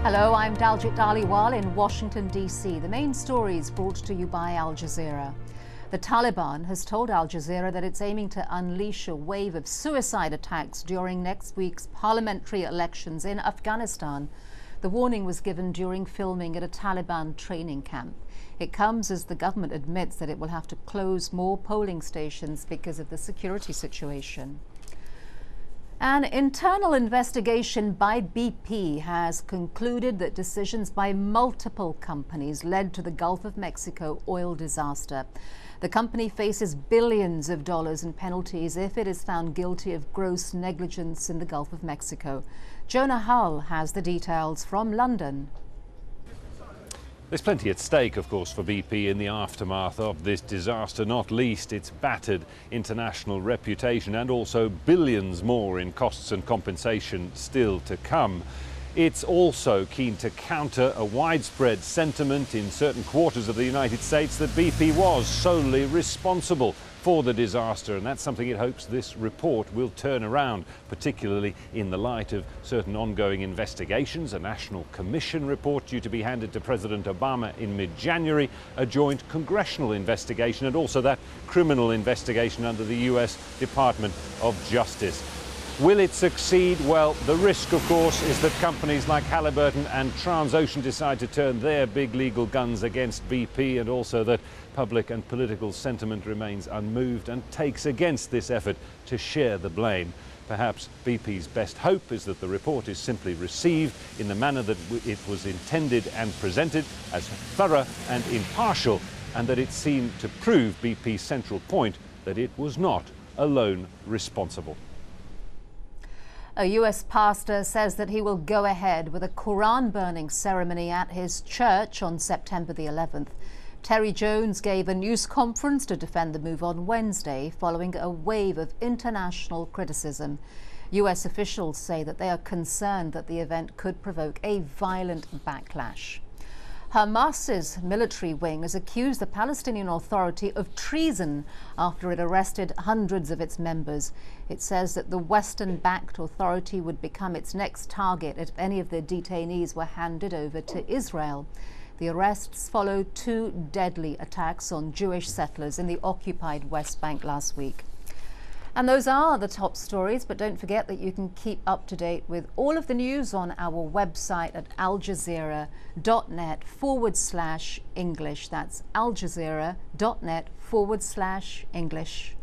Hello, I'm Daljit Dhaliwal in Washington, D.C. The main stories brought to you by Al Jazeera. The Taliban has told Al Jazeera that it's aiming to unleash a wave of suicide attacks during next week's parliamentary elections in Afghanistan. The warning was given during filming at a Taliban training camp. It comes as the government admits that it will have to close more polling stations because of the security situation. An internal investigation by BP has concluded that decisions by multiple companies led to the Gulf of Mexico oil disaster. The company faces billions of dollars in penalties if it is found guilty of gross negligence in the Gulf of Mexico. Jonah Hull has the details from London. There's plenty at stake, of course, for BP in the aftermath of this disaster, not least its battered international reputation and also billions more in costs and compensation still to come. It's also keen to counter a widespread sentiment in certain quarters of the United States that BP was solely responsible for the disaster, and that's something it hopes this report will turn around, particularly in the light of certain ongoing investigations, a national commission report due to be handed to President Obama in mid-January, a joint congressional investigation, and also that criminal investigation under the US Department of Justice. Will it succeed? Well, the risk, of course, is that companies like Halliburton and Transocean decide to turn their big legal guns against BP, and also that public and political sentiment remains unmoved and takes against this effort to share the blame. Perhaps BP's best hope is that the report is simply received in the manner that it was intended and presented, as thorough and impartial, and that it seemed to prove BP's central point that it was not alone responsible. A US pastor says that he will go ahead with a Quran burning ceremony at his church on September the 11th. Terry Jones gave a news conference to defend the move on Wednesday following a wave of international criticism. US officials say that they are concerned that the event could provoke a violent backlash. Hamas's military wing has accused the Palestinian Authority of treason after it arrested hundreds of its members. It says that the Western-backed authority would become its next target if any of the detainees were handed over to Israel. The arrests followed two deadly attacks on Jewish settlers in the occupied West Bank last week. And those are the top stories, but don't forget that you can keep up to date with all of the news on our website at aljazeera.net/English. That's aljazeera.net/English.